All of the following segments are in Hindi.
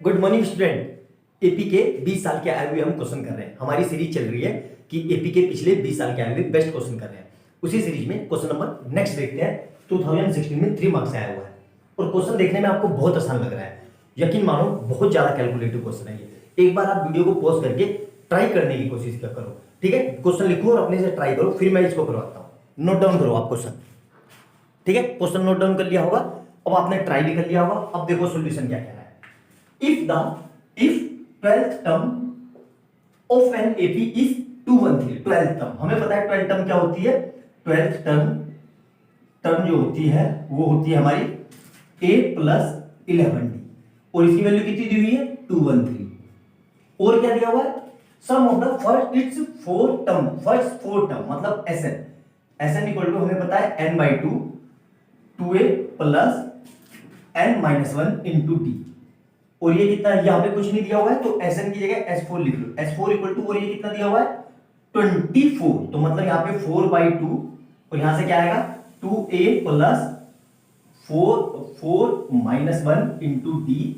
Good morning student. एपी के 20 साल के आए हुए हम क्वेश्चन कर रहे हैं। हमारी सीरीज चल रही है कि एपी के पिछले 20 साल के आए हुए बेस्ट क्वेश्चन कर रहे हैं। उसी सीरीज में क्वेश्चन नंबर नेक्स्ट देखते हैं। 2016 में 3 मार्क्स आया हुआ है और क्वेश्चन देखने में आपको बहुत आसान लग रहा है। यकीन मानो बहुत ज्यादा कैलकुलेटिव क्वेश्चन है ये। एक बार आप वीडियो को पॉज करके ट्राई करने की कोशिश करो, ठीक है। क्वेश्चन लिखो और अपने से ट्राई करो, फिर मैं इसको करवाता हूँ। नोट डाउन करो आप क्वेश्चन, ठीक है। क्वेश्चन नोट डाउन कर लिया होगा, अब आपने ट्राई भी कर लिया होगा। अब देखो सॉल्यूशन क्या कह रहा है। if 12th term of an AP is 213, 12th term हमें पता है 12th term क्या होती है। 12th term जो होती है वो होती है हमारी A प्लस 11D और इसकी वैल्यू कितनी दी हुई है 213। और क्या दिया हुआ है sum of the first it's 4 term, first 4 term मतलब SN इक्वल टू हमें पता है n/2 2A plus n-1 into D. और ये कितना है, यहां पे कुछ नहीं दिया हुआ है तो Sn की जगह S4 लिख लो। S4 इक्वल टू और ये कितना दिया हुआ है 24, तो मतलब यहां पे 4/2 और यहां से क्या आएगा 2A plus 4 into D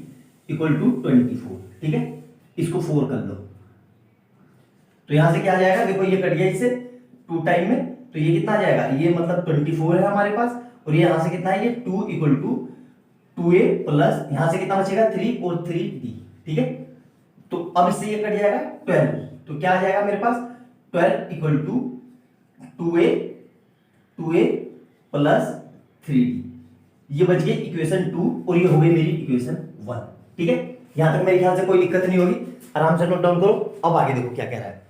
equal to 24, ठीक है। इसको 4 कर लो तो यहां से क्या आ जाएगा, देखो ये कट गया इससे 2 टाइम में, तो ये कितना आ जाएगा, ये मतलब 24 है हमारे पास और ये यहां से कितना है ये 2 इक्वल टू 2A प्लस यहां से कितना बचेगा 3 और 3D, ठीक है। तो अब इससे ये कट जाएगा 12, तो क्या आ जाएगा मेरे पास 12 equal to 2A plus 3D। ये बच गई इक्वेशन 2 और ये हो गई मेरी इक्वेशन 1, ठीक है। यहां तक मेरे ख्याल से कोई दिक्कत नहीं होगी, आराम से नोट डाउन करो। अब आगे देखो क्या कह रहा है।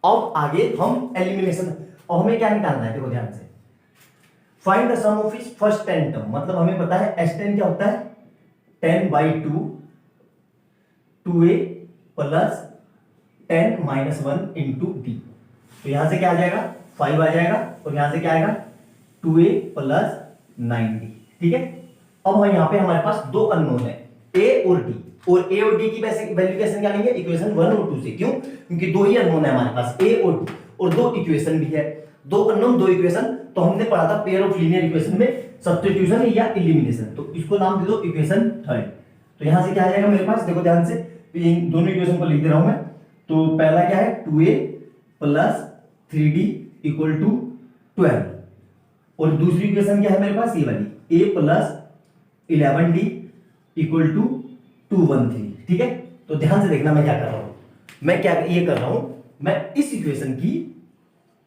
अब आगे हम एलिमिनेशन, अब हमें क्या निकालना है, देखो ध्यान से। Find the sum of is first 10 term, मतलब हमें पता है S10 क्या होता है 10/2 2A प्लस 10-1 इंटू डी। तो यहां से क्या आ जाएगा 5 आ जाएगा और यहां से क्या आएगा 2A प्लस 9D, ठीक है। अब यहां पे हमारे पास दो अननोन है A और D, और A और D की वैल्यू कैसे निकालेंगे इक्वेशन 1 और 2 से। क्यों, क्योंकि दो ही अननोन है हमारे पास A और D और दो इक्वेशन भी है, दो अननोन दो इक्वेशन। तो हमने पढ़ा था पेयर ऑफ लीनियर इक्वेशन में सब्स्टिट्यूशन या एलिमिनेशन, तो इसको नाम दे दो इक्वेशन 3। तो यहां से क्या आ जाएगा मेरे पास, देखो ध्यान से, इन दोनों इक्वेशन को लिख दे रहा हूं मैं। तो पहला क्या है 2A plus 3D equal to 12 और दूसरी इक्वेशन क्या है मेरे पास ये वाली A plus 11D equal to 213, ठीक है। तो ध्यान से देखना मैं क्या कर रहा हूं, मैं क्या ये कर रहा हूं, मैं इस इक्वेशन की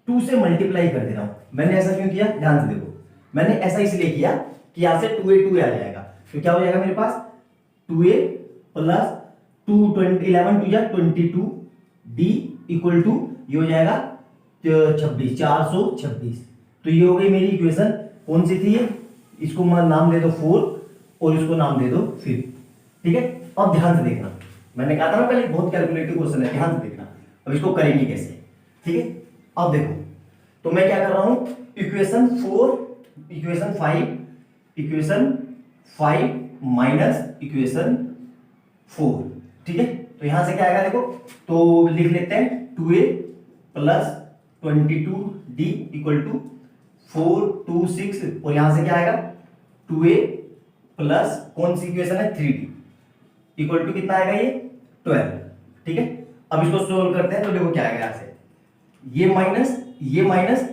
2 से मल्टीप्लाई कर दे रहा हूं। मैंने ऐसा क्यों किया, ध्यान से देखो। मैंने ऐसा इसलिए किया कि यहां से 2A आ जाएगा, तो क्या हो जाएगा मेरे पास 2A प्लस 11 टू या 22 D इक्वल टू ये हो जाएगा 26 426। तो ये हो गई मेरी इक्वेशन, कौन सी थी ये, इसको नाम दे दो 4 और इसको नाम दे दो 5, ठीक है। अब ध्यान से देखना, मैंने कहा था ना पहले बहुत कैलकुलेटिव क्वेश्चन है, ध्यान से देखना। अब इसको करेंगे कैसे, ठीक है। अब देखो तो मैं क्या कर रहा हूं, इक्वेशन 5 माइनस इक्वेशन 4, ठीक है। तो यहां से क्या आएगा देखो, तो लिख लेते हैं 2A plus 22D equal to 426 और यहां से क्या आएगा 2A प्लस कौन सी इक्वेशन है 3D इक्वल टू कितना आएगा ये 12, ठीक है। अब इसको सोल्व करते हैं तो देखो क्या आएगा, यहां से ये माइनस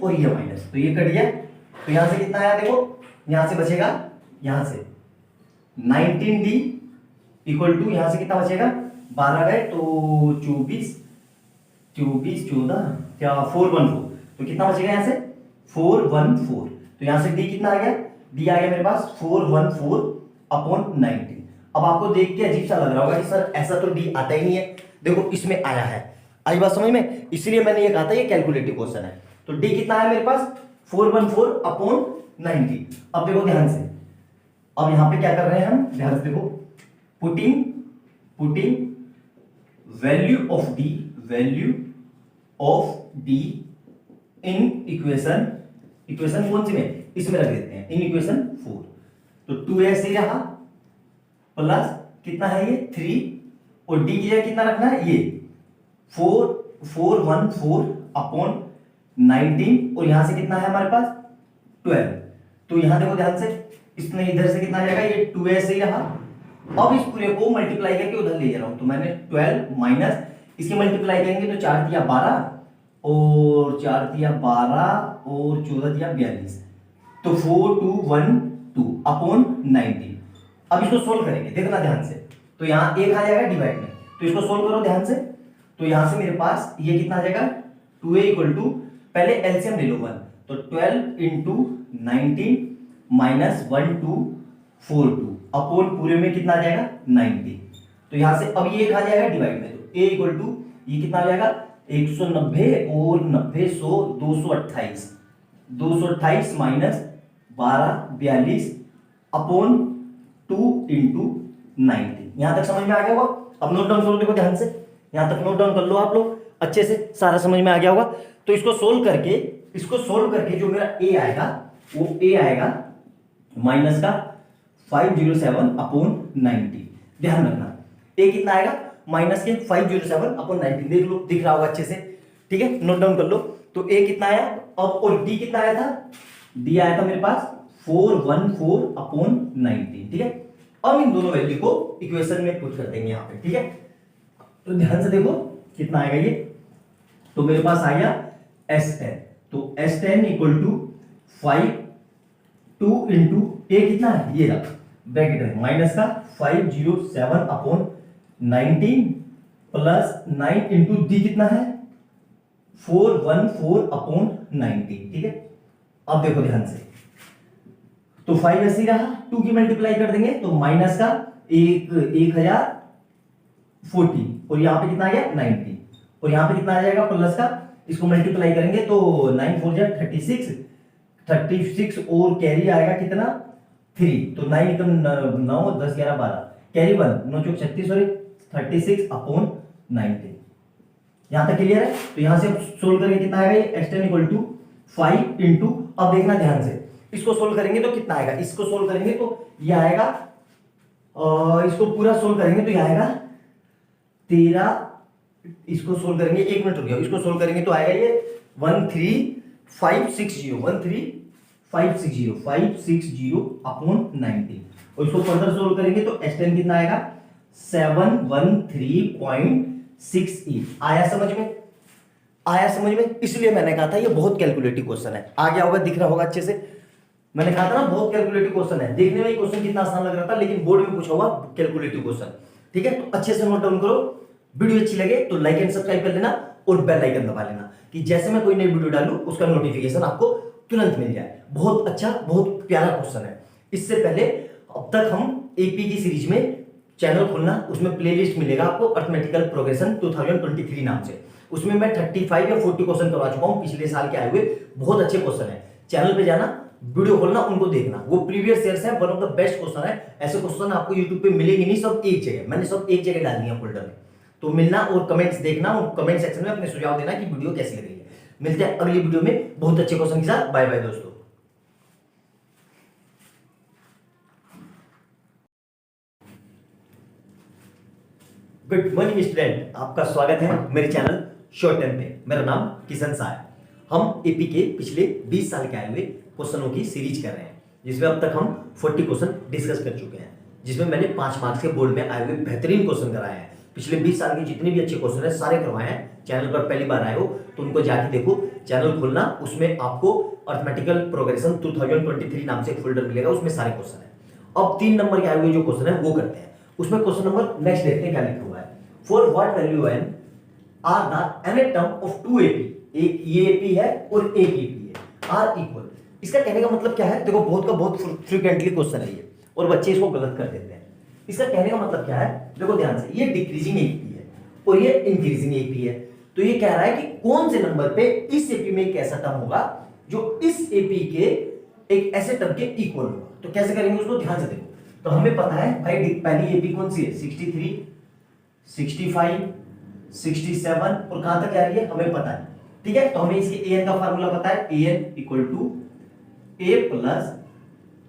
और ये माइनस, तो ये कट गया। तो यहां से कितना आया देखो, यहां से बचेगा यहां से 19D इक्वल टू यहां से कितना बचेगा 12 गए तो 24 14 क्या 414, तो कितना बचेगा यहां से 414। तो यहां से D कितना आ गया, D आ गया मेरे पास 414/19। अब आपको देख के अजीब सा लग रहा होगा कि सर ऐसा तो D आता ही नहीं है, देखो इसमें आया है। आई बात समझ में, इसलिए मैंने ये कहा था ये कैलकुलेटिव क्वेश्चन है। तो D कितना है मेरे पास 414/19। अब देखो ध्यान से, अब यहां पे क्या कर रहे हैं हम, ध्यान से देखो, putting value of D in equation कौन सी में, इसमें रख देते हैं इन इक्वेशन 4। तो 2 ऐसे रहा प्लस कितना है ये 3 और D की जगह कितना रखना है ये 414/19 और यहां से कितना है हमारे पास 12। तो यहां देखो ध्यान से, इसमें इधर से कितना आ जाएगा, ये 2A से ही रहा अब इस पूरे को मल्टीप्लाई करके उधर ले जा रहा हूं, तो मैंने 12 माइनस इसकी मल्टीप्लाई करेंगे तो 4 दिया 12 और 4 दिया 12 और 14 दिया 42, तो 4212 अपॉन 19। अब इसको सोल्व करेंगे, देखना ध्यान से, तो यहाँ एक आ जाएगा डिवाइड में, तो इसको सोल्व करो ध्यान से। तो यहां से मेरे पास ये कितना आ जाएगा 2a इक्वल टू, पहले एलसीएम ले लो 1, तो 12 इंटू 19 माइनस 1242 अपॉन पूरे में कितना आ जाएगा 90। तो यहां से अब ये एक आ जाएगा डिवाइड में, तो a इक्वल टू ये कितना आ जाएगा 190 और 90 100 228, 228 माइनस 12 42 अपॉन 2 इंटू 90। यहां तक समझ में आ गया होगा। अब नोट डाउन करो, देखो ध्यान से, यहां तक नोट डाउन कर लो आप लोग अच्छे से, सारा समझ में आ गया होगा। तो इसको सोल्व करके जो मेरा a आएगा वो a आएगा माइनस का 507 अपॉन 90। ध्यान रखना a कितना आएगा माइनस के 507 अपॉन 90, देख लो दिख रहा होगा अच्छे से, ठीक है, नोट डाउन कर लो। तो a कितना आया अब, और d कितना आया था, d आया था मेरे पास 414 अपॉन 90, ठीक है। अब इन दोनों वैल्यू को इक्वेशन में पुट कर देंगे यहाँ पे, ठीक है। तो ध्यान से देखो कितना आएगा ये, तो मेरे पास आ गया S10, तो S10 इक्वल टू 5 2 इंटू ए कितना है ये रहा ब्रैकेट में माइनस का 507 अपॉन 19 प्लस 9 इंटू डी कितना है 414 अपॉन 19, ठीक है। अब देखो ध्यान से, तो 5 ऐसे ही रहा, 2 की मल्टीप्लाई कर देंगे तो माइनस का 1040 और यहाँ पे कितना आ गया 90 और यहाँ पे कितना आ जाएगा प्लस का, इसको मल्टीप्लाई करेंगे तो 9 4 जा 36 और कैरी आएगा कितना 3, तो 9 एकम 9 10 11 12 कैरी 1 9 चौक 36 सॉरी 36 अपॉन 19। यहां तक क्लियर है। तो यहां से सोल्व करेंगे कितना आएगा ये x10 इक्वल टू 5 इंटू, अब देखना ध्यान से, इसको सोल्व करेंगे तो कितना आएगा, इसको सोल्व करेंगे तो ये आएगा, इसको पूरा सोल्व करेंगे तो ये आएगा 13, इसको सोल्व करेंगे 1 मिनट रुक जाओ, इसको सोल्व करेंगे तो आएगा ये 13560 अपॉन 90 और इसको फर्दर सोल्व करेंगे तो s10 कितना आएगा 713.68। आया समझ में, आया समझ में, इसलिए मैंने कहा था ये बहुत कैलकुलेटिव क्वेश्चन है। आ गया होगा, दिख रहा होगा अच्छे से, मैंने कहा था ना बहुत कैलकुलेटिव क्वेश्चन है। देखने में ये क्वेश्चन कितना आसान लग रहा था लेकिन बोर्ड में पूछा हुआ कैलकुलेटिव क्वेश्चन, ठीक है। तो अच्छे से नोट डाउन करो, वीडियो अच्छी लगे तो लाइक एंड सब्सक्राइब कर लेना और बेल आइकन दबा लेना कि जैसे मैं कोई नई वीडियो डालूं उसका नोटिफिकेशन आपको तुरंत मिल जाए। बहुत अच्छा बहुत प्यारा क्वेश्चन है। इससे पहले अब तक हम एपी की सीरीज में चैनल खोलना, उसमें प्लेलिस्ट मिलेगा आपको अर्थमेटिकल प्रोग्रेशन 2023 नाम से, उसमें मैं 35 या 40 क्वेश्चन करवा चुका हूं पिछले साल के आए हुए, बहुत अच्छे क्वेश्चन है। चैनल पे जाना, वीडियो खोलना, उनको देखना, वो प्रीवियस ईयर्स है, one of the best question है। ऐसे क्वेश्चन आपको यूट्यूब पे मिलेंगे नहीं, सब एक जगह, मैंने सब एक जगह डाल दिया फोल्डर में। तो मिलना और कमेंट्स देखना और कमेंट सेक्शन में अपने सुझाव देना कि वीडियो कैसी लग रही है। मिलते हैं अगली वीडियो में बहुत अच्छे क्वेश्चन के साथ। बाय बाय दोस्तों। गुड मॉर्निंग स्टूडेंट, आपका स्वागत है मेरे चैनल शॉर्ट टर्म पे। मेरा नाम किशन शाह है। हम एपी के पिछले 20 साल के आए हुए क्वेश्चनों की सीरीज कर रहे हैं, जिसमें अब तक हम 40 क्वेश्चन डिस्कस कर चुके हैं, जिसमें मैंने 5 मार्क्स के बोर्ड में आए हुए बेहतरीन क्वेश्चन कराए हैं। पिछले 20 साल के जितने भी अच्छे क्वेश्चन है सारे करवाए हैं। चैनल पर पहली बार आए हो तो उनको जाके देखो, चैनल खोलना, उसमें आपको अर्थमेटिकल प्रोग्रेशन 2023 नाम से एक फोल्डर मिलेगा, उसमें सारे क्वेश्चन है। अब 3 नंबर के आए हुए जो क्वेश्चन है वो करते हैं। उसमें क्वेश्चन नंबर नेक्स्ट देखते हैं क्या लिखा हुआ है। For what value n are the nth term of 2 AP, एक ये AP है और एक AP है, आर इक्वल। इसका कहने का मतलब क्या है, देखो बहुत का बहुत फ्रीक्वेंटली क्वेश्चन है ये और बच्चे इसको गलत कर देते हैं। इसका कहने का मतलब क्या है, देखो ध्यान से, ये डिक्रीजिंग AP है और ये इंक्रीजिंग AP है। तो ये कह रहा है कि कौन से नंबर पे इस AP में एक ऐसा टर्म होगा जो इस AP के एक ऐसे टर्म के इक्वल होगा। तो कैसे करेंगे उसको ध्यान से देखो। तो हमें पता है भाई पहली AP कौन सी है 63 65 67 और कहां तक आ रही है हमें पता है, ठीक है। तो हमें इसके an का फार्मूला पता है, an equal to a plus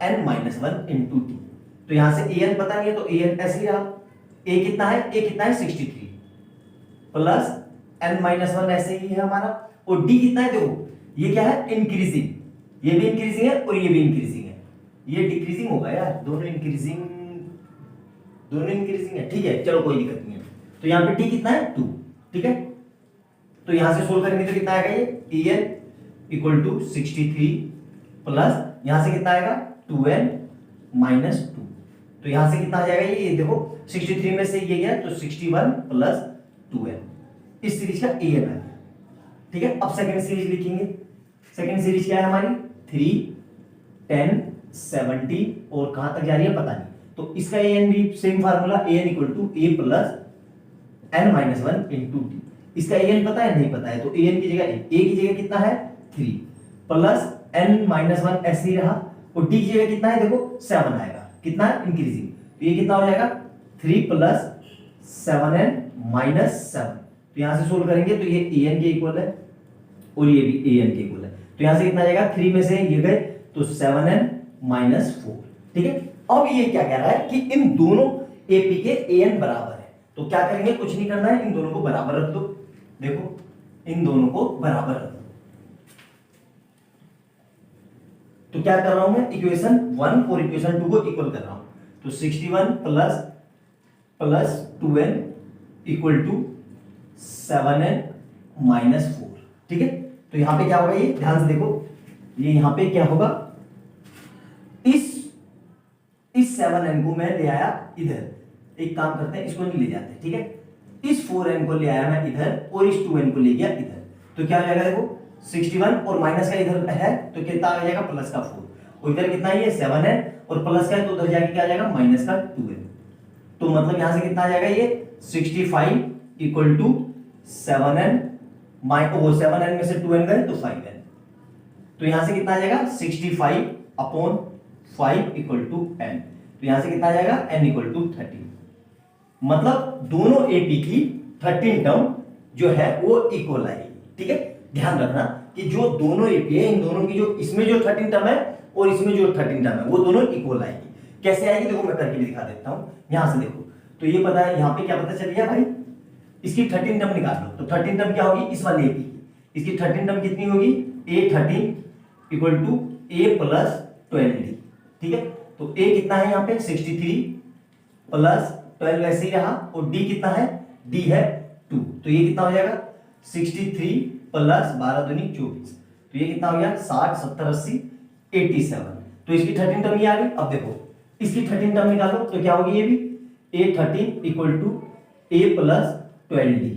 n minus 1 into T. तो यहां से an पता नहीं है तो an ऐसे ही रहा। a कितना है 63 प्लस n माइनस 1 ऐसे ही है हमारा। और d कितना है, देखो ये क्या है इंक्रीजिंग, ये भी इंक्रीजिंग है और ये भी इंक्रीजिंग है, ये डिक्रीजिंग होगा यार, दोनों इंक्रीजिंग दोनों इंक्रीजिंग है, ठीक है, चलो कोई दिक्कत नहीं है। तो यहाँ पे टी कितना है 2, ठीक है। तो यहां से सोल्व करेंगे तो कितना आएगा ये en इक्वल टू 63 प्लस यहां से कितना आएगा 2n माइनस 2। तो यहां से कितना आ जाएगा ये देखो 63 में से ये गया तो 61 प्लस 2n, इस सीरीज का an है, ठीक है। अब सेकंड सीरीज लिखेंगे। सेकंड सीरीज क्या है हमारी 3 10 70 और कहां तक जा रही है पता नहीं। तो इसका an भी same formula an equal to a plus n minus 1 into D. इसका an पता है नहीं पता है, तो an की जगह a की जगह कितना है 3 प्लस n माइनस 1 ऐसे ही रहा, और d की जगह कितना है देखो 7 आएगा, कितना है इंक्रीजिंग, तो ये कितना हो जाएगा 3 प्लस 7n माइनस 7। तो यहां से सोल्व करेंगे तो ये an के इक्वल है और ये भी an के इक्वल है। तो यहां से कितना आ जाएगा 3 में से ये गए तो 7n माइनस 4, ठीक है। अब ये क्या कह रहा है कि इन दोनों AP के an बराबर है, तो क्या करेंगे, कुछ नहीं करना है, इन दोनों को बराबर रख दो। देखो इन दोनों को बराबर रख दो, तो क्या कर रहा हूं मैं, इक्वेशन 1 और इक्वेशन 2 को इक्वल कर रहा हूं। तो 61 plus 2n equal to 7n minus 4, ठीक है। तो यहां पे क्या होगा, ये ध्यान से देखो, ये यहां पे क्या होगा, इस 7n को मैं ले आया इधर, एक काम करते हैं इसको नहीं ले जाते, ठीक है। इस 4n को ले आया मैं इधर और इस 2n को ले गया इधर, तो क्या हो जाएगा देखो 61 और माइनस का इधर है तो कितना आ जाएगा प्लस का 4, और इधर कितना है ये 7 है और प्लस का है तो उधर जाके क्या आ जाएगा माइनस का 2n। तो मतलब यहां से कितना आ जाएगा ये 65 इक्वल टू 7n वो 7n में से 2n गए तो 5n। तो यहां से कितना आ जाएगा 65 अपॉन 5 इक्वल टू n। तो यहां से कितना आ जाएगा n इक्वल टू 13। मतलब दोनों AP की 13 टर्म जो है वो इक्वल आएगी, ठीक है। ध्यान रखना कि जो दोनों AP है, इन दोनों की जो इसमें जो 13 टर्म है और इसमें जो 13 टर्म है वो दोनों इक्वल आएगी। कैसे आएगी देखो मैं करके भी दिखा देता हूं। यहां से देखो तो ये पता है, यहां पे क्या पता चल गया भाई, इसकी 13 टर्म निकाल लो। तो 13 टर्म क्या होगी इस वाले AP की, इसकी 13 टर्म कितनी होगी A13 equal to A plus 12D, ठीक है। तो A कितना है यहाँ पे 63 प्लस 12 ऐसे ही रहा, और D कितना है, D है 2, तो ये कितना हो जाएगा 63 प्लस 12 दूनी 24, तो ये कितना हो गया 60 70 80 87। तो इसकी 13 टर्म ये आ गई। अब देखो इसकी 13 टर्म निकालो तो क्या होगी, ये भी A13 equal to A plus 12D।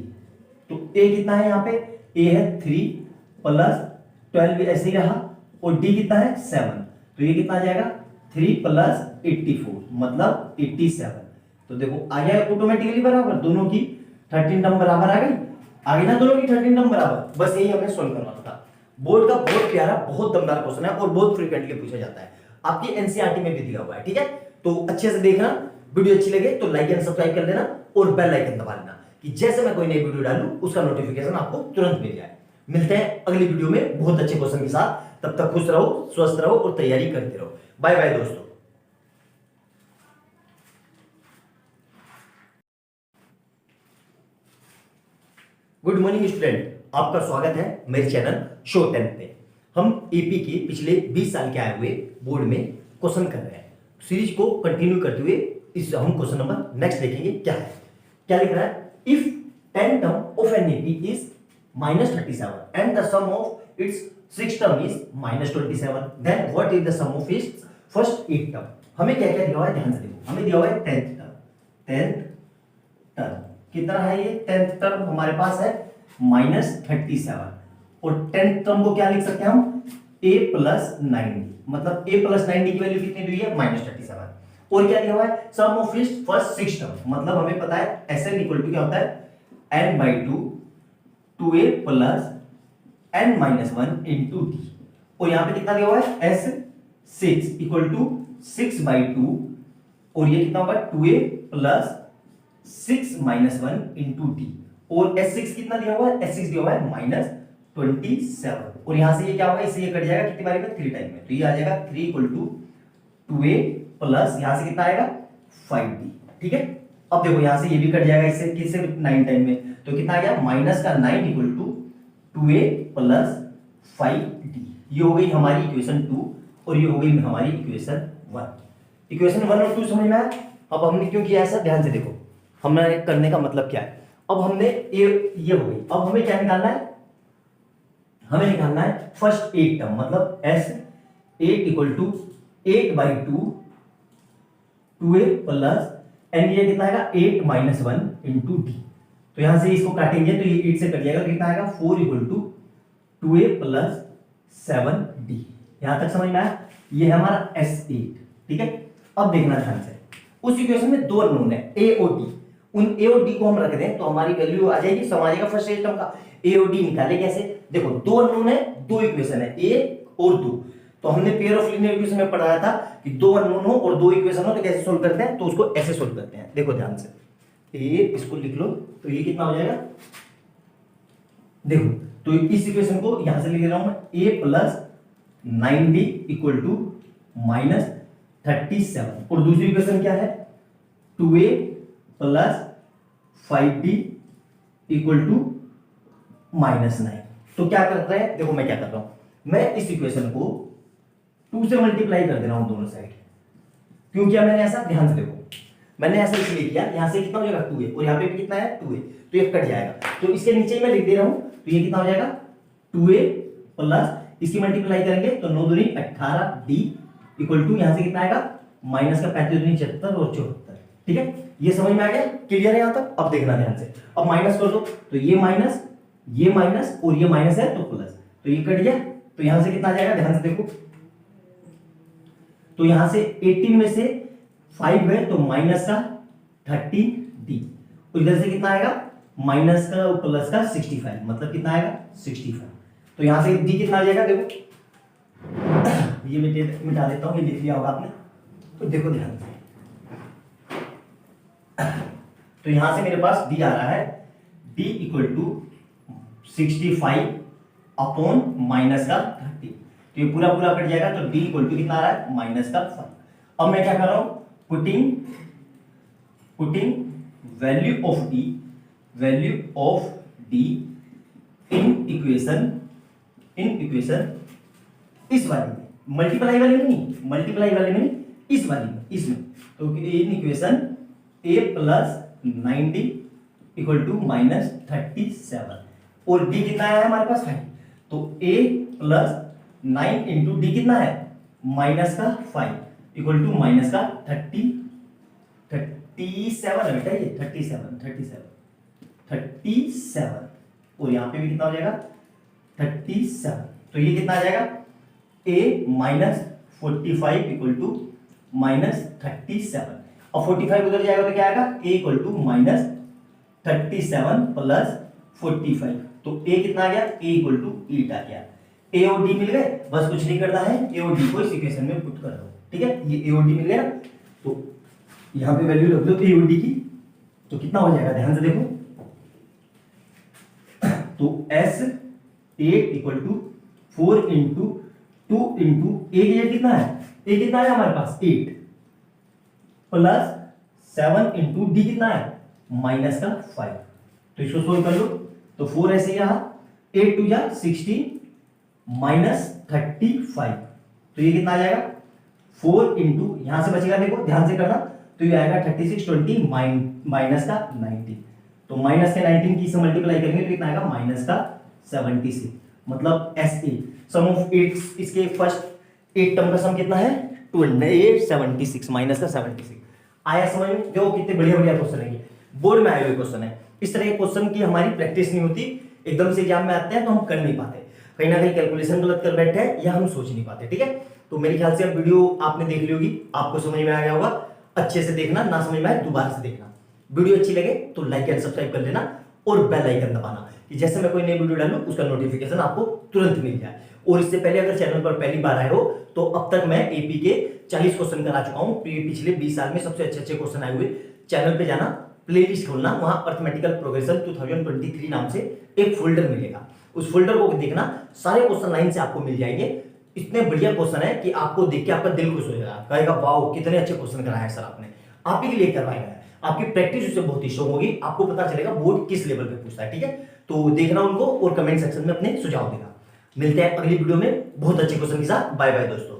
तो A कितना है यहाँ पे, A है 3 प्लस 12 ऐसे ही रहा, और D कितना है 7, तो ये कितना आ जाएगा 3 प्लस 84 मतलब 87। तो देखो आ गया ऑटोमेटिकली बराबर, दोनों की 13 टर्म बराबर आ गई ना, दोनों की 13 टर्म बराबर। बस यही हमें सॉल्व करना था। बोर्ड का बहुत प्यारा बहुत दमदार क्वेश्चन है और बहुत फ्रीक्वेंटली पूछा जाता है, आपकी एनसीईआरटी में भी दिया हुआ है, ठीक है। तो अच्छे से देखना, वीडियो अच्छी लगे तो लाइक एंड सब्सक्राइब कर देना और बेल आइकन दबा देना कि जैसे मैं कोई नई वीडियो डालूं उसका नोटिफिकेशन आपको तुरंत मिल जाए। मिलते हैं अगली वीडियो में बहुत अच्छे क्वेश्चन के साथ, तब तक खुश रहो, स्वस्थ रहो और तैयारी करते रहो। बाय बाय दोस्तों। गुड मॉर्निंग स्टूडेंट, आपका स्वागत है मेरे चैनल शो 10 पे। हम एपी के पिछले 20 साल के आए हुए बोर्ड में क्वेश्चन कर रहे हैं। सीरीज को कंटिन्यू करते हुए इस हम क्वेश्चन नंबर नेक्स्ट देखेंगे क्या है। क्या लिख रहा है, if 10 term of an AP is -37 and the sum of its 6 term is -27, then what is the sum of its first 8 term. हमें क्या क्या दिया हुआ है ध्यान से देखो। हमें दिया हुआ है 10th टर्म कितना है, ये 10th टर्म हमारे पास है -37, और 10th टर्म को क्या लिख सकते हैं हम a प्लस 90, मतलब a प्लस 90 की वैल्यू कितनी दी है -37। और क्या दिया हुआ है sum of its first 6 term, मतलब हमें पता है Sn इक्वल टू क्या होता है n/2 2a plus n-1 into d, और यहां पे कितना दिया हुआ है S6 इक्वल टू 6/2, और ये कितना होगा 2a प्लस 6-1 इंटू डी, और S6 कितना दिया हुआ है, S6 दिया हुआ है -27, और यहां से ये क्या होगा, इससे ये कट जाएगा कितनी बारी में 3 टाइम में, तो ये आ जाएगा 3 इक्वल टू 2a प्लस यहां से कितना आएगा 5d, ठीक है। अब देखो यहां से ये भी कट जाएगा इससे किससे 9 टाइम में, तो कितना आ गया -9 equal to 2a plus 5d। ये हो गई हमारी इक्वेशन 2 और ये हो गई हमारी इक्वेशन 1। इक्वेशन 1 और 2 समझ में आया। अब हमने क्यों किया ऐसा, ध्यान से देखो, हमें करने का मतलब क्या है। अब हमने ये हो गई, अब हमें क्या निकालना है, हमें निकालना है फर्स्ट 8 टर्म, मतलब s 8 equal to 8/2 2a plus n, ये कितना आएगा 8 माइनस 1 इंटू डी। तो यहां से इसको काटेंगे तो ये 8 से कट जाएगा, तो कितना आएगा 4 equal to 2a plus 7d। यहां तक समझ में आया, ये है हमारा S8, ठीक है। अब देखना ध्यान से, उस इक्वेशन में दो अननोन है a और d, उन a और d को हम रख दें तो हमारी वैल्यू आ जाएगी, सम आ जाएगा फर्स्ट टर्म का। a और d निकाले कैसे, देखो दो अननोन है, दो इक्वेशन है a और 2, तो हमने पेयर ऑफ लीनियर इक्वेशन में पढ़ाया था कि दो अननोन हो और दो इक्वेशन हो तो कैसे सोल्व करते हैं, तो उसको ऐसे सोल्व करते हैं। देखो ध्यान से, ये इसको लिख लो, तो ये कितना हो जाएगा, देखो तो इस इक्वेशन को यहां से लिख रहा हूं मैं a plus 9d equal to minus 37, और दूसरी इक्वेशन क्या है 2a plus 5d equal to minus 9। तो क्या करते हैं, देखो मैं क्या कर रहा हूं, मैं इस इक्वेशन को 2 से मल्टीप्लाई कर दे रहा हूं दोनों साइड। क्यों किया मैंने ऐसा, ध्यान से देखो, मैंने ऐसा इसलिए किया, यहां से कितना हो जाएगा 2a और यहां पे भी कितना है 2a, तो ये कट जाएगा, तो इसके नीचे मैं लिख दे रहा हूं, तो ये कितना हो जाएगा 2a प्लस इसकी मल्टीप्लाई करेंगे तो 9 दूनी 18d इक्वल टू यहां से कितना आएगा माइनस का 35 दूनी 76 और 74, ठीक है। ये समझ में आ गया, क्लियर है यहां तक। अब देखना ध्यान से, अब माइनस कर दो, तो ये माइनस और ये माइनस है तो प्लस, तो ये कट गया, तो यहां से कितना आ जाएगा, ध्यान से देखो, तो यहां से 18 में से 5 है तो माइनस का 30d, और इधर से कितना आएगा माइनस का और प्लस का 65, मतलब कितना आएगा 65, तो यहां से d कितना आ जाएगा, देखो ये मिटा देता हूं, ये लिख लिया होगा आपने, तो देखो ध्यान से, तो यहां से मेरे पास d आ रहा है d equal to 65 upon minus का 30, तो ये पूरा पूरा कट जाएगा, तो d इक्वल टू कितना आ रहा है माइनस का 5। अब मैं क्या कर रहा हूं, putting value of d in equation इस वाले में, मल्टीप्लाई वाले में नहीं, इस वाले में, इसमें, तो इन equation a plus 90 equal to minus 37, और d कितना है हमारे पास 5, तो a प्लस 9 इंटू डी कितना है माइनस का 5 इक्वल टू माइनस का 37 है बेटा, ये 37, और यहां पे भी कितना हो जाएगा 37, तो ये कितना आ जाएगा a minus 45 equal to minus 37, और 45 उधर जाएगा तो क्या आएगा a equal to minus 37 plus 45, तो a कितना आ गया, a इक्वल टू 8 आ गया। a और d मिल गए, बस कुछ नहीं करना है, a और d को इस इक्वेशन में पुट कर दो, ठीक है। ये a और d मिल गया, तो यहां पे वैल्यू रख दो a और d की, तो कितना हो जाएगा, ध्यान से देखो, तो S8 equal to 4 into 2 into a की जगह कितना है, a कितना है हमारे पास 8 प्लस 7 इंटू d कितना है माइनस का 5, तो इसको सोल्व कर लो, तो 4 ऐसे ही रहा, 8 2 जा 16 माइनस 35, तो ये कितना आ जाएगा 4 इंटू यहां से बचेगा, देखो ध्यान से करना, तो ये आएगा 36 20 माइनस का 19, तो माइनस के 19 की से मल्टीप्लाई करेंगे तो कितना आएगा माइनस का 76, मतलब S8 सम ऑफ 8, इसके फर्स्ट 8 टर्म का सम कितना है 76 माइनस का 76 आया समझ में। देखो कितने बढ़िया बढ़िया क्वेश्चन है, बोर्ड में आए हुए क्वेश्चन है, इस तरह के क्वेश्चन की हमारी प्रैक्टिस नहीं होती, एकदम से एग्जाम में आते हैं तो हम कर नहीं पाते, कहीं ना कहीं कैलकुलेशन गलत कर बैठे हैं या हम सोच नहीं पाते, ठीक है। तो मेरे ख्याल से अब वीडियो आपने देख ली होगी, आपको समझ में आ गया होगा, अच्छे से देखना, ना समझ में आए दोबारा से देखना, वीडियो अच्छी लगे तो लाइक एंड सब्सक्राइब कर लेना और बेल आइकन दबाना कि जैसे मैं कोई नई वीडियो डालूं उसका नोटिफिकेशन आपको तुरंत मिल जाए। और इससे पहले अगर चैनल पर पहली बार आए हो तो अब तक मैं एपी के 40 क्वेश्चन करा चुका हूं, पिछले 20 साल में सबसे अच्छे क्वेश्चन आए हुए, चैनल पे जाना, प्लेलिस्ट खोलना, वहां अर्थमेटिकल प्रोग्रेशन 2023 नाम से एक फोल्डर मिलेगा, उस फोल्डर को देखना, सारे क्वेश्चन लाइन से आपको मिल जाएंगे, इतने बढ़िया क्वेश्चन है कि आपको देख के आपका दिल खुश हो जाएगा, कहेगा वाओ कितने अच्छे क्वेश्चन कराए हैं सर आपने, आप ही के लिए करवाया है, आपकी प्रैक्टिस उससे बहुत ही स्ट्रांग होगी, आपको पता चलेगा बोर्ड किस लेवल पे पूछता है, ठीक है। तो देखना उनको और कमेंट सेक्शन में अपने सुझाव देना। मिलते हैं अगली वीडियो में बहुत अच्छे क्वेश्चन के साथ, बाय बाय दोस्तों।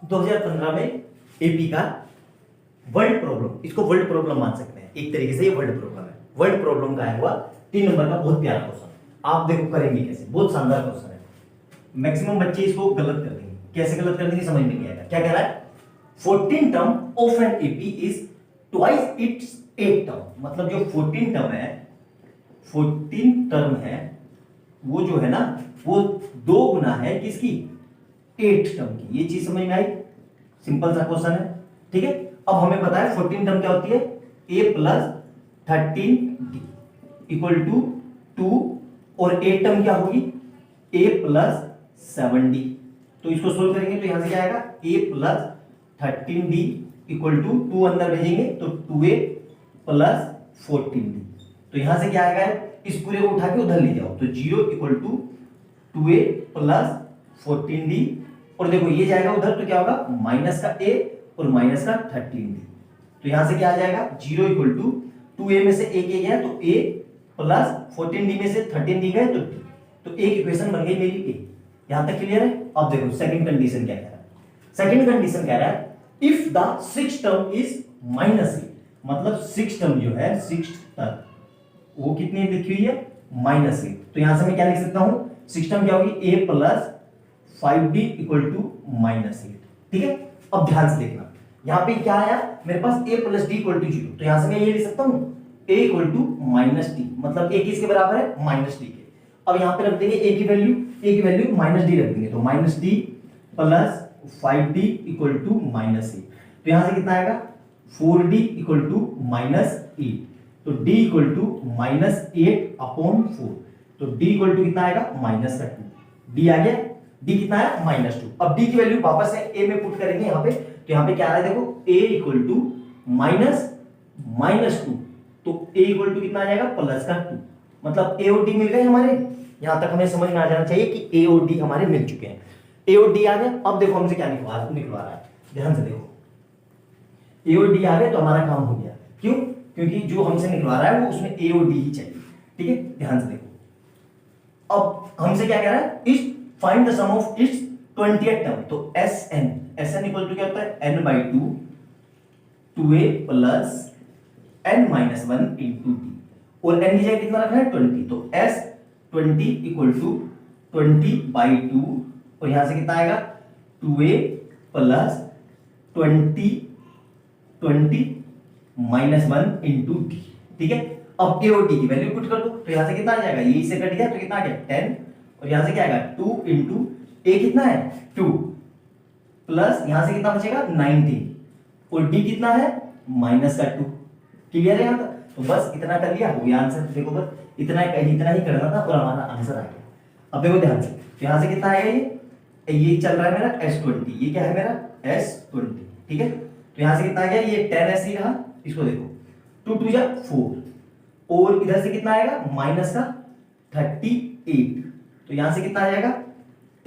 2015 में एपी का वर्ल्ड प्रॉब्लम, इसको वर्ल्ड प्रॉब्लम मान सकते हैं, एक तरीके से ये वर्ल्ड प्रॉब्लम है। वर्ल्ड प्रॉब्लम का आया हुआ 3 नंबर का बहुत प्यारा क्वेश्चन, आप देखो करेंगे कैसे, बहुत शानदार क्वेश्चन है। मैक्सिमम बच्चे इसको गलत कर देंगे, कैसे गलत कर देंगे समझ में नहीं आएगा। क्या कह रहा है, 14 term of an AP is twice its 8 term, मतलब जो 14 टर्म है, 14 टर्म है वो जो है ना वो 2 गुना है किसकी, 8 टर्म की। ये चीज समझ में आई, सिंपल सा क्वेश्चन है, ठीक है। अब हमें पता है 14 टर्म क्या होती है, a plus 13d equal to 2, और 8 टर्म क्या होगी, a प्लस 7d। तो इसको सोल्व करेंगे तो यहां से क्या आएगा, a plus 13d equal to 2 अंदर भेजेंगे तो 2a प्लस 14d। तो यहां से क्या आएगा, इस पूरे को उठा के उधर ले जाओ तो 0 equal to 2a plus 14d, और देखो ये जाएगा उधर तो क्या होगा, माइनस का a और माइनस का 13d। तो यहां से क्या आ जाएगा, 0 इक्वल टू 2a में से a के गया तो a प्लस 14d में से 13d गए तो d। तो एक इक्वेशन बन गई मेरी a। यहां तक क्लियर है। अब देखो सेकंड कंडीशन क्या कह रहा है, सेकंड कंडीशन कह रहा है if the 6th term is minus a, मतलब 6th टर्म जो है 6th टर्म वो कितनी लिखी हुई है, माइनस a। तो यहां से मैं क्या लिख सकता हूं, 6th टर्म क्या होगी, a plus 5d equal to minus 8, ठीक है। अब ध्यान से देखना, यहां पे क्या आया मेरे पास, a plus d equal to 0, तो यहां से मैं ये लिख सकता हूं a equal to minus d, मतलब a किसके बराबर है, माइनस डी के। अब यहां पे रख देंगे a की वैल्यू माइनस डी रख देंगे, तो minus d plus 5d equal to minus 8। तो यहां से कितना आएगा, 4d इक्वल टू माइनस 8, तो d equal to minus 8 upon 4, तो d इक्वल टू कितना आएगा, माइनस का 2। d आ गया, d कितना है, माइनस 2। अब d की वैल्यू वापस से a में पुट करेंगे यहाँ पे, तो यहाँ पे क्या आ रहा है देखो, a इक्वल टू माइनस 2, तो a इक्वल टू कितना आ जाएगा, प्लस का 2, मतलब a और d मिल गए हमारे। यहां तक हमें समझ में आ जाना चाहिए कि a और d हमारे मिल चुके हैं, a और d आ गए। अब देखो हमसे क्या निकलवा रहा है, ध्यान से देखो, a और d आ गए तो हमारा काम हो गया। क्यों, क्योंकि जो हमसे निकलवा रहा है वो उसमें a और d ही चाहिए, ठीक है। ध्यान से देखो, अब हमसे क्या कह रहा है, इस find the sum of its 20th term, तो Sn इक्वल टू क्या होता है, n by 2 2a plus n minus 1 into d, और n की जगह कितना रखना है, 20, तो S20 इक्वल टू 20 बाई 2, और यहां से कितना आएगा, 2a plus 20 minus 1 into d, ठीक है। अब a और d की वैल्यू पुट कर दो, तो यहां से कितना आ जाएगा, ये से कट गया तो कितना आ गया, 10, और यहां से क्या आएगा, 2 इंटू a कितना है, 2 प्लस यहां से कितना बचेगा, 19, और d कितना है, माइनस का 2। क्लियर है यहां तक, तो बस इतना कर लिया, हो गया आंसर। देखो बस इतना ही करना था और हमारा आंसर आ गया। अब देखो ध्यान से, तो यहां से कितना आएगा, ये चल रहा है मेरा S20, ये क्या है मेरा S20, ठीक है। तो यहां से कितना आ गया, ये 10s ही रहा, इसको देखो 2 2 जा 4, और इधर से कितना आएगा, माइनस का 38, तो यहां से कितना आ जाएगा,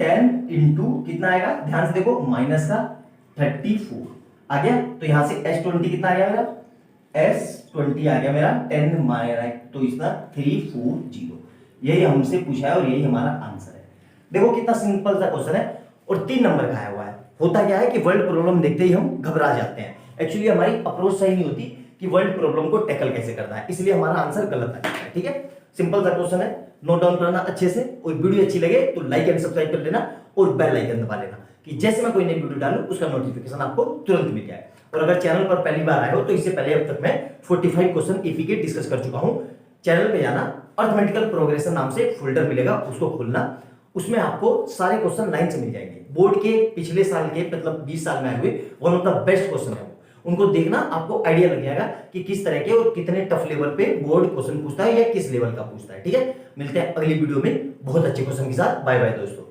10 इंटू कितना आएगा, ध्यान से देखो, माइनस का 34 आ गया। तो यहां से S20 कितना आ गया मेरा, S20 आ गया मेरा 10 माइनस, तो इसका 340, यही हमसे पूछा है और यही हमारा आंसर है। देखो कितना सिंपल सा क्वेश्चन है, और 3 नंबर का आया हुआ है। होता क्या है कि वर्ल्ड प्रॉब्लम देखते ही हम घबरा जाते हैं, एक्चुअली हमारी अप्रोच सही नहीं होती कि वर्ल्ड प्रॉब्लम को टैकल कैसे करना है, इसलिए हमारा आंसर गलत आ जाता है, ठीक है। सिंपल सा क्वेश्चन है, नोट डाउन करना अच्छे से, और वीडियो अच्छी लगे तो लाइक एंड सब्सक्राइब कर लेना, और बेल आइकन दबा लेना कि जैसे मैं कोई नई वीडियो डालूं उसका नोटिफिकेशन आपको तुरंत मिल जाए। और अगर चैनल पर पहली बार आए हो तो इससे पहले अब तक मैं 45 क्वेश्चन एपी के डिस्कस कर चुका हूं। चैनल पे जाना, अर्थमेटिकल प्रोग्रेशन नाम से एक फोल्डर मिलेगा, उसको खोलना, उसमें आपको सारे क्वेश्चन लाइन से मिल जाएंगे। बोर्ड के पिछले साल के, मतलब 20 साल में आए हुए one of the best question है, उनको देखना, आपको आइडिया लग जाएगा कि किस तरह के और कितने टफ लेवल पे बोर्ड क्वेश्चन पूछता है या किस लेवल का पूछता है, ठीक है। मिलते हैं अगली वीडियो में बहुत अच्छे क्वेश्चन के साथ। बाय बाय दोस्तों।